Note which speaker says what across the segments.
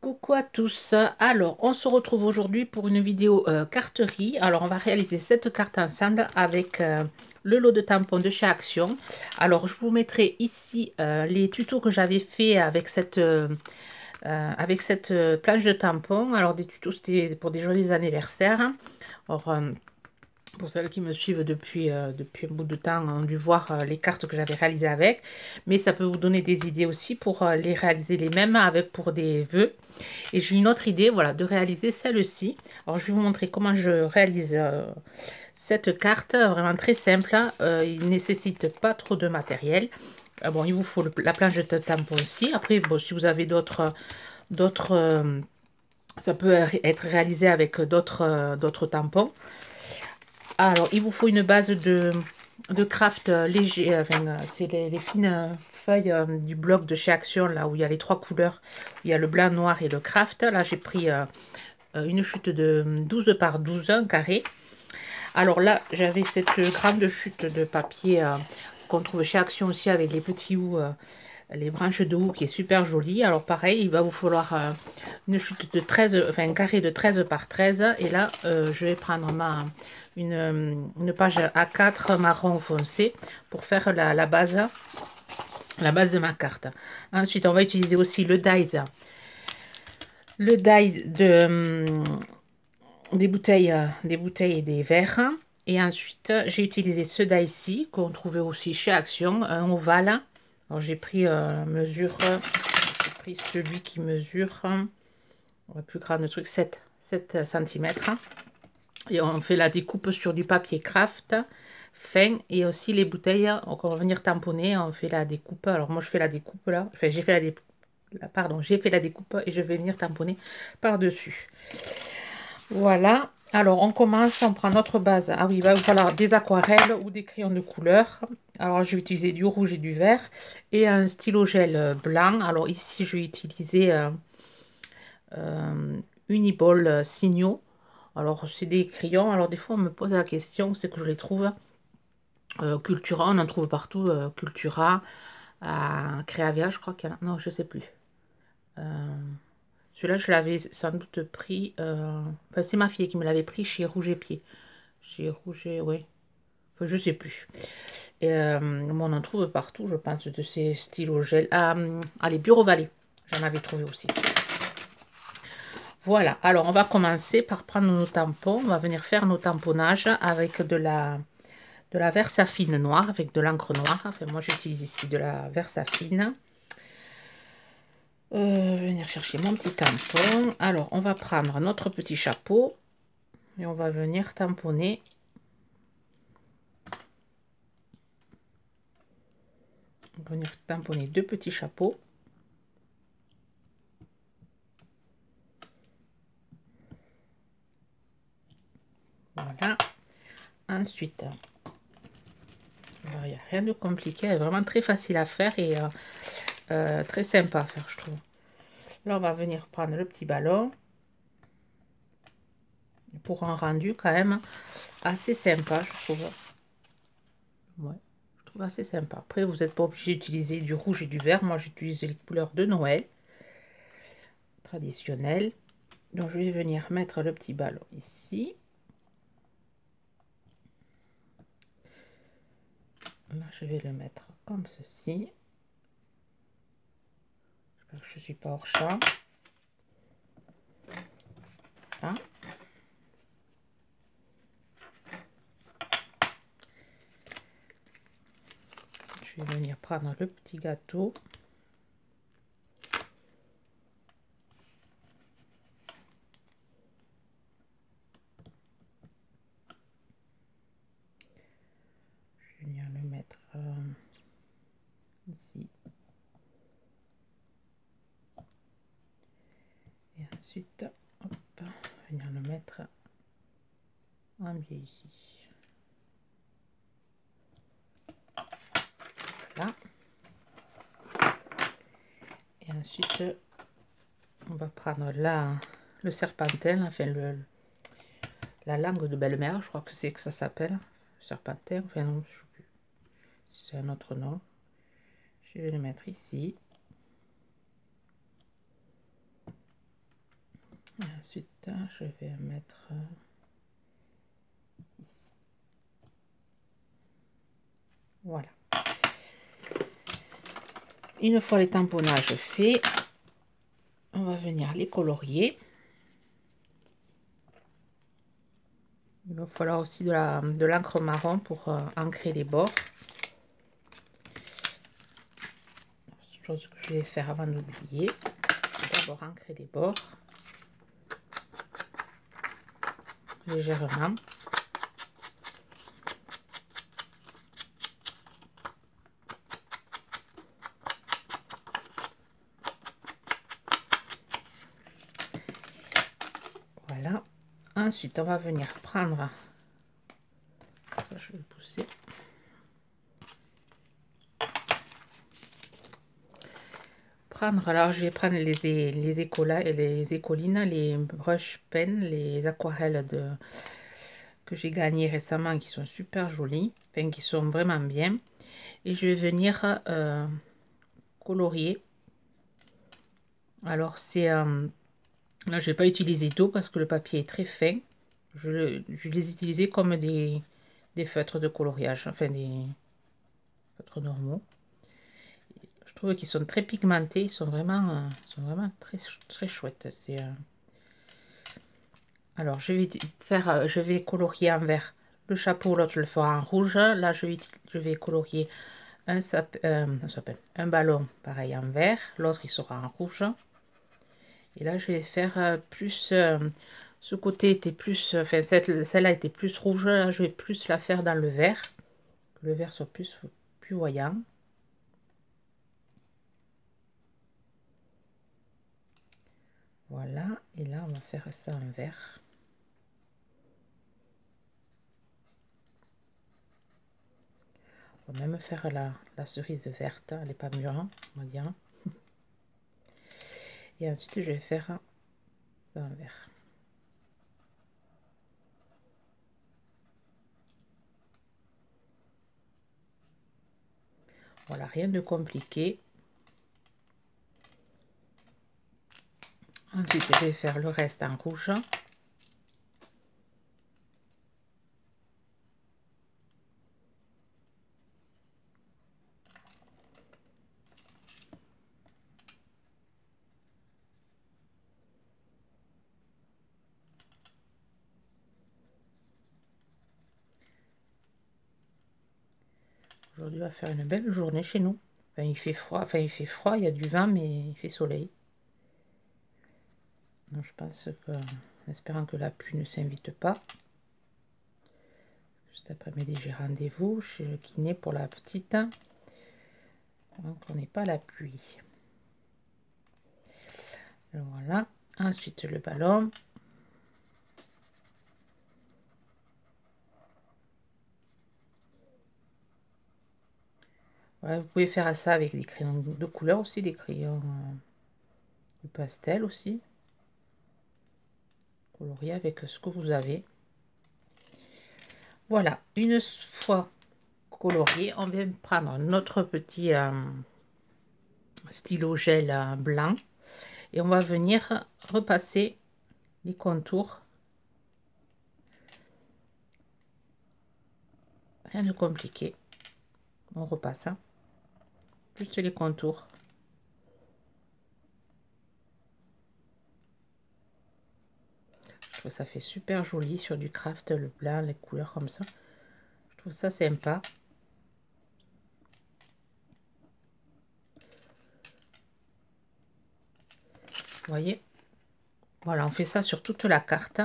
Speaker 1: Coucou à tous. Alors, on se retrouve aujourd'hui pour une vidéo carterie. Alors, on va réaliser cette carte ensemble avec le lot de tampons de chez Action. Alors, je vous mettrai ici les tutos que j'avais fait avec cette planche de tampons. Alors, des tutos, c'était pour des joyeux anniversaires. Alors, pour celles qui me suivent depuis un bout de temps, ont dû voir les cartes que j'avais réalisées avec. Mais ça peut vous donner des idées aussi pour les réaliser les mêmes avec pour des vœux. Et j'ai une autre idée, voilà, de réaliser celle-ci. Alors, je vais vous montrer comment je réalise cette carte, vraiment très simple. Il ne nécessite pas trop de matériel. Bon, il vous faut la planche de tampon aussi. Après, bon, si vous avez ça peut être réalisé avec d'autres tampons. Alors, il vous faut une base de craft léger, enfin, c'est les fines feuilles du bloc de chez Action, là où il y a les trois couleurs, il y a le blanc, noir et le craft. Là, j'ai pris une chute de 12 par 12, un carré. Alors là, j'avais cette grande chute de papier qu'on trouve chez Action aussi avec les petits houes, les branches de houx qui est super jolie. Alors pareil, il va vous falloir une chute de 13, enfin un carré de 13 par 13. Et là, je vais prendre une page A4 marron foncé pour faire la base de ma carte. Ensuite, on va utiliser aussi le dies des bouteilles et des verres. Et ensuite, j'ai utilisé ce die-ci qu'on trouvait aussi chez Action, un ovale. Alors, j'ai pris j'ai pris celui qui mesure, le plus grand truc, 7 cm. Et on fait la découpe sur du papier craft fin et aussi les bouteilles, on va venir tamponner, on fait la découpe. Alors moi je fais la découpe là, enfin j'ai fait la découpe. Pardon, j'ai fait la découpe et je vais venir tamponner par-dessus. Voilà. Alors, on commence, on prend notre base. Ah oui, il va vous falloir des aquarelles ou des crayons de couleur. Alors, je vais utiliser du rouge et du vert et un stylo gel blanc. Alors, ici, je vais utiliser Uniball Signaux. Alors, c'est des crayons. Alors, des fois, on me pose la question, c'est que je les trouve Cultura, on en trouve partout. Cultura, Créavia, je crois qu'il y en a. Non, je sais plus. Celui-là, je l'avais sans doute pris. Enfin, c'est ma fille qui me l'avait pris chez Rouge et Pied. Chez Rouge et. Oui. Enfin, je sais plus. Et on en trouve partout, je pense, de ces stylos gel. Allez, Bureau Vallée. J'en avais trouvé aussi. Voilà. Alors, on va commencer par prendre nos tampons. On va venir faire nos tamponnages avec de la Versafine noire, avec de l'encre noire. Enfin, moi, j'utilise ici de la Versafine. Venir chercher mon petit tampon. Alors, on va prendre notre petit chapeau et on va venir tamponner. On va venir tamponner deux petits chapeaux. Voilà. Ensuite, il n'y a rien de compliqué, elle est vraiment très facile à faire et très sympa à faire, je trouve. Là, on va venir prendre le petit ballon pour un rendu quand même assez sympa, je trouve. Ouais, je trouve assez sympa. Après, vous n'êtes pas obligé d'utiliser du rouge et du vert. Moi, j'utilise les couleurs de Noël traditionnelles. Donc, je vais venir mettre le petit ballon ici. Là, je vais le mettre comme ceci. J'espère que je ne suis pas hors champ. Là. Je vais venir prendre le petit gâteau. Je vais venir le mettre ici. Et ensuite, hop, venir le mettre en biais ici. Voilà. Et ensuite, on va prendre le serpentin, enfin la langue de belle-mère, je crois que c'est que ça s'appelle. Serpentin, enfin non, je sais plus si c'est un autre nom. Je vais le mettre ici. ensuite, je vais mettre ici. Voilà. Une fois les tamponnages faits, on va venir les colorier. Il va falloir aussi de l'encre marron pour ancrer les bords. Chose que je vais faire avant d'oublier. D'abord ancrer les bords légèrement. Voilà. Ensuite, on va venir prendre, ça je vais le pousser. Alors je vais prendre les écolas et les écolines, les brush pen, les aquarelles que j'ai gagné récemment, qui sont super jolies, enfin qui sont vraiment bien. Et je vais venir colorier. Alors c'est là je vais pas utiliser d'eau parce que le papier est très fin. Je les utiliser comme des feutres de coloriage, enfin des feutres normaux. Je trouve qu'ils sont très pigmentés, ils sont vraiment très chouettes. Alors je vais colorier en vert le chapeau, l'autre je le fera en rouge. Là je vais colorier un ballon pareil en vert, l'autre il sera en rouge. Et là je vais faire plus ce côté était plus, enfin celle-là était plus rouge, là je vais plus la faire dans le vert, que le vert soit plus voyant. Voilà, et là on va faire ça en vert. On va même faire la cerise verte, elle n'est pas mûre, hein, on va dire. Et ensuite je vais faire ça en vert. Voilà, rien de compliqué. Ensuite je vais faire le reste en rouge. Aujourd'hui, on va faire une belle journée chez nous. Enfin, il fait froid, il y a du vent, mais il fait soleil. Donc, je pense que, en espérant que la pluie ne s'invite pas. Juste après-midi, j'ai rendez-vous chez le kiné pour la petite. Donc, on n'est pas à la pluie. Voilà. Ensuite, le ballon. Voilà, vous pouvez faire ça avec des crayons de couleur aussi, des crayons de pastel aussi. Colorier avec ce que vous avez. Voilà, une fois colorié, on vient prendre notre petit stylo gel blanc et on va venir repasser les contours. Rien de compliqué. On repasse, hein. Juste les contours. Je trouve ça fait super joli sur du craft, le blanc, les couleurs comme ça. Je trouve ça sympa. Vous voyez? Voilà, on fait ça sur toute la carte.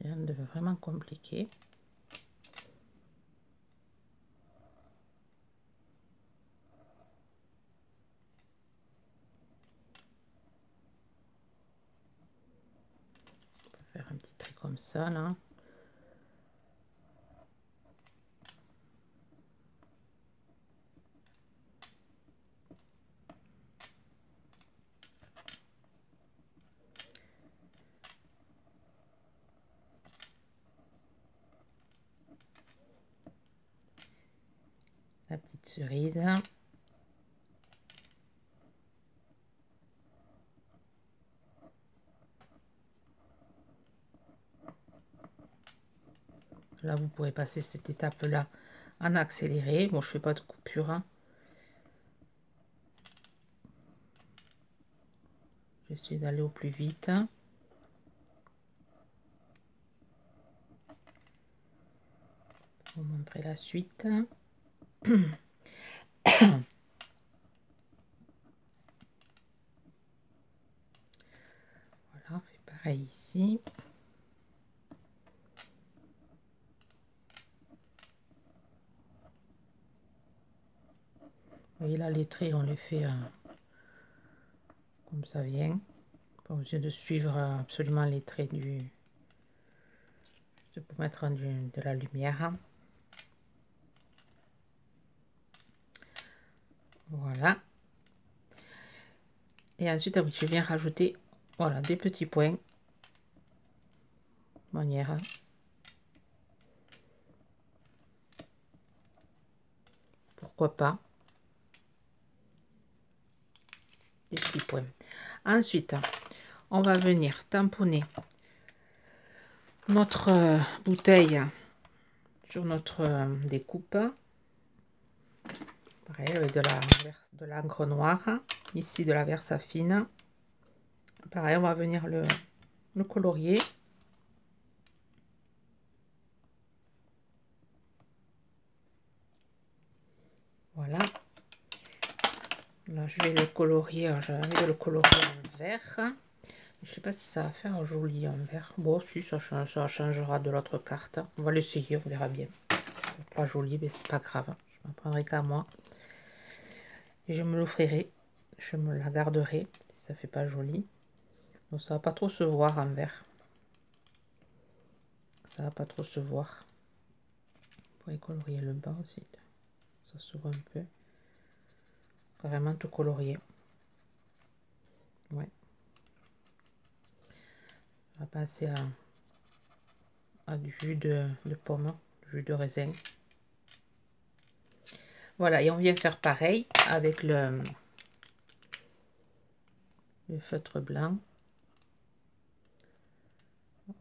Speaker 1: Rien de vraiment compliqué. On peut faire un petit trait comme ça, là. la petite cerise. Là, vous pourrez passer cette étape-là en accéléré. Bon, je fais pas de coupure, hein. J'essaie d'aller au plus vite. Pour vous montrer la suite. Voilà, on fait pareil ici. Vous voyez là, les traits, on les fait comme ça vient. Pas besoin de suivre absolument les traits du... Juste pour mettre de la lumière. Voilà. Et ensuite, je viens rajouter, voilà, des petits points. Manière. Pourquoi pas. Des petits points. Ensuite, on va venir tamponner notre bouteille sur notre découpe. Pareil, avec de l'encre noire. Ici, de la Versafine. Pareil, on va venir le colorier. Voilà. Là, je vais le colorier. J'ai envie de le colorier en vert. Je sais pas si ça va faire joli en vert. Bon, si, ça changera de l'autre carte. On va l'essayer, on verra bien. C'est pas joli, mais c'est pas grave. Je m'en prendrai qu'à moi. Et je me l'offrirai. Je me la garderai si ça fait pas joli. Donc ça va pas trop se voir en vert. Ça va pas trop se voir. On pourrait colorier le bas aussi. Ça s'ouvre un peu. Carrément tout colorier. Ouais. On va passer à du jus de pomme, du jus de raisin. Voilà, et on vient faire pareil avec le feutre blanc.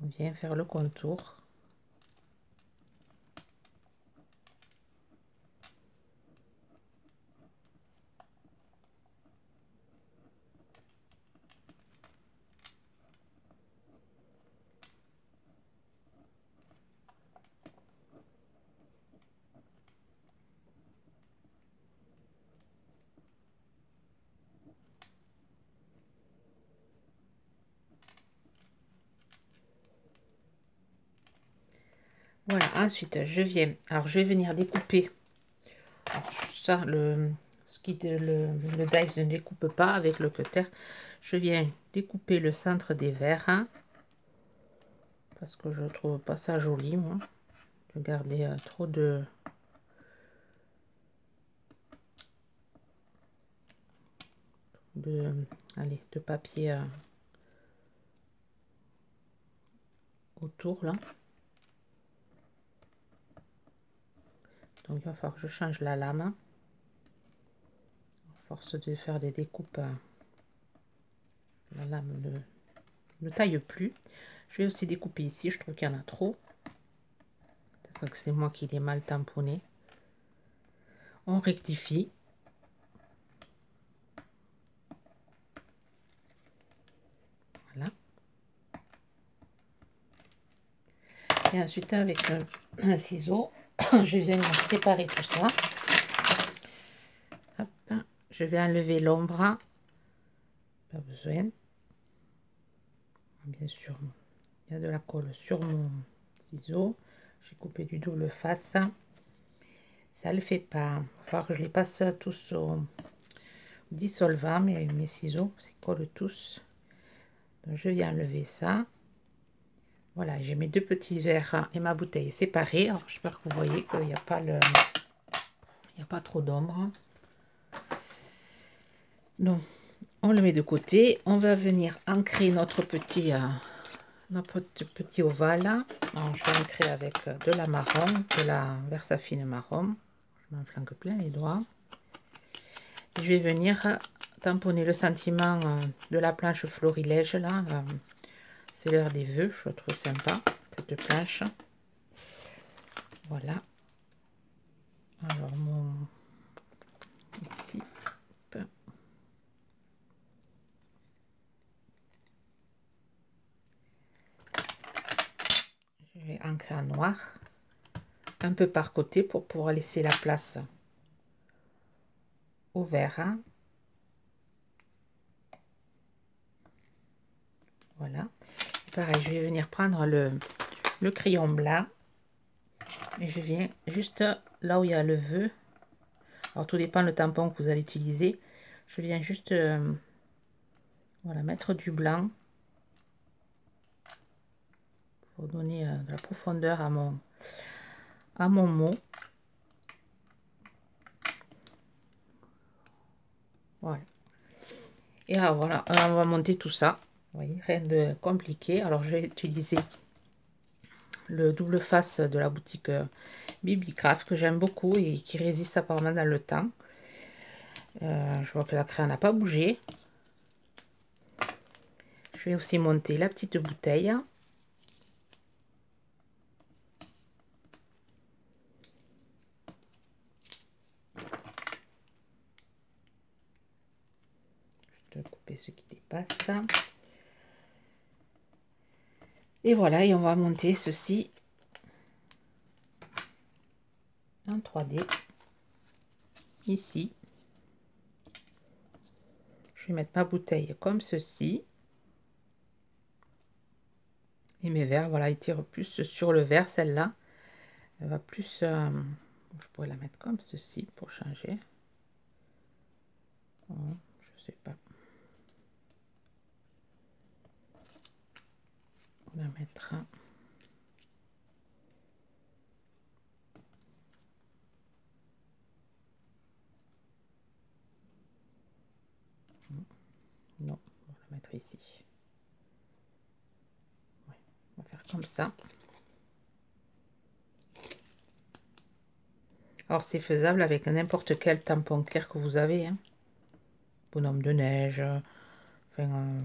Speaker 1: On vient faire le contour. Voilà, ensuite je viens, alors je vais venir découper. Alors, ça, le dice ne découpe pas avec le cutter. Je viens découper le centre des verres, hein, parce que je trouve pas ça joli, moi, de garder trop de papier autour là. Donc il va falloir que je change la lame. À force de faire des découpes, la lame ne taille plus. Je vais aussi découper ici, je trouve qu'il y en a trop. Parce que c'est moi qui l'ai mal tamponné. On rectifie. Voilà. Et ensuite avec un ciseau, je viens séparer tout ça. Hop, je vais enlever l'ombre. Pas besoin. Bien sûr, il y a de la colle sur mon ciseau. J'ai coupé du double face. Ça le fait pas. Il va falloir que je les passe tous au dissolvant, mais mes ciseaux, ils collent tous. Donc je viens enlever ça. Voilà, j'ai mes deux petits verres et ma bouteille séparée. Alors j'espère que vous voyez qu'il n'y a pas il n'y a pas trop d'ombre. Donc on le met de côté. On va venir ancrer notre petit ovale. Alors, je vais ancrer avec de la marron, de la Versafine marron. Je m'en flanque plein les doigts. Je vais venir tamponner le sentiment de la planche florilège là. C'est l'heure des vœux, je trouve sympa cette planche. Voilà. Alors ici. Je vais ancrer en noir un peu par côté pour pouvoir laisser la place au vert. Hein. Voilà. Pareil, je vais venir prendre le crayon blanc et je viens juste là où il y a le vœu. Alors tout dépend le tampon que vous allez utiliser. Je viens juste voilà, mettre du blanc pour donner de la profondeur à mon mot. Voilà. Et alors, voilà, on va monter tout ça. Vous voyez, rien de compliqué. Alors je vais utiliser le double face de la boutique Bibicraft que j'aime beaucoup et qui résiste apparemment dans le temps. Je vois que la craie n'a pas bougé. Je vais aussi monter la petite bouteille. Je vais couper ce qui dépasse. Et voilà, et on va monter ceci en 3D ici. Je vais mettre ma bouteille comme ceci. Et mes verres, voilà, ils tirent plus sur le verre, celle-là. Elle va plus... je pourrais la mettre comme ceci pour changer. Oh, je sais pas. On va mettre... Non, on va la mettre ici. Ouais, on va faire comme ça. Alors c'est faisable avec n'importe quel tampon clair que vous avez. Hein. Bonhomme de neige. Enfin,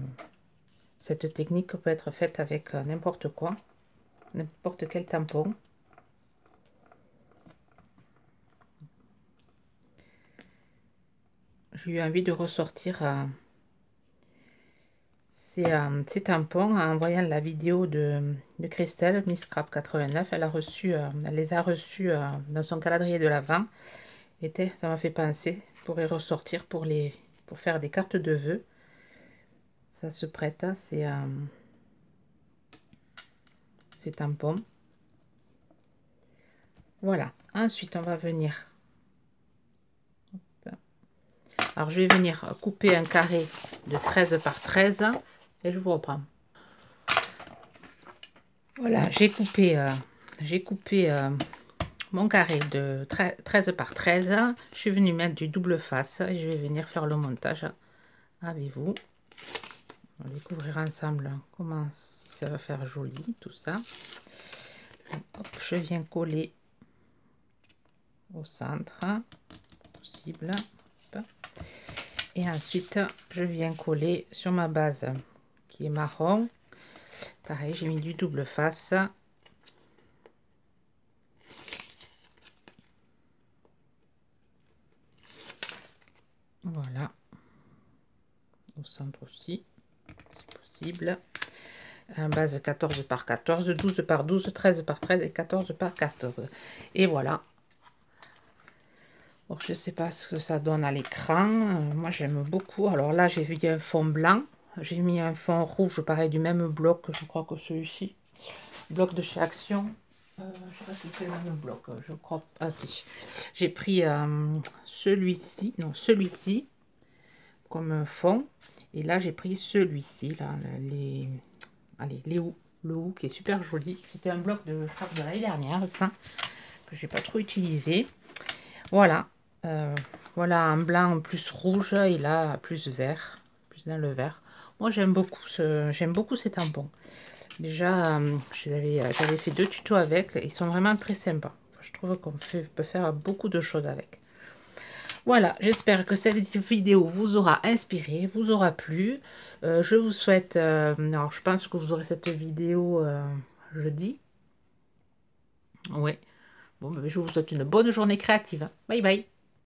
Speaker 1: cette technique peut être faite avec n'importe quoi. N'importe quel tampon. J'ai eu envie de ressortir ces tampons en voyant la vidéo de Christelle, Miss Scrap 89. Elle les a reçus dans son calendrier de l'Avent. Et ça m'a fait penser pour y ressortir pour faire des cartes de vœux. Ça se prête à ces tampons. Voilà. Ensuite, on va venir. Alors, je vais venir couper un carré de 13 par 13 et je vous reprends. Voilà, j'ai coupé mon carré de 13 par 13. Je suis venue mettre du double face et je vais venir faire le montage avec vous. On va découvrir ensemble comment si ça va faire joli tout ça. Hop, je viens coller au centre possible. Hop. Et ensuite, je viens coller sur ma base qui est marron. Pareil, j'ai mis du double face. Voilà. Au centre aussi, c'est possible. Un base 14 par 14, 12 par 12, 13 par 13 et 14 par 14. Et voilà. Bon, je ne sais pas ce que ça donne à l'écran. Moi, j'aime beaucoup. Alors là, j'ai vu un fond blanc. J'ai mis un fond rouge, pareil, du même bloc, je crois que celui-ci. Bloc de chez Action. Je ne sais pas si c'est le même bloc, je crois. Ah si. J'ai pris celui-ci, non, celui-ci, comme fond. Et là, j'ai pris celui-ci, là, le hou qui est super joli. C'était un bloc de frappe de l'année dernière, ça, que j'ai pas trop utilisé. Voilà. Voilà un blanc plus rouge et là plus vert, plus dans le vert. Moi j'aime beaucoup ces tampons. Déjà j'avais fait 2 tutos avec, ils sont vraiment très sympas. Je trouve qu'on peut faire beaucoup de choses avec. Voilà, j'espère que cette vidéo vous aura inspiré, vous aura plu. Je vous souhaite... alors, je pense que vous aurez cette vidéo jeudi. Oui. Bon, je vous souhaite une bonne journée créative. Bye bye.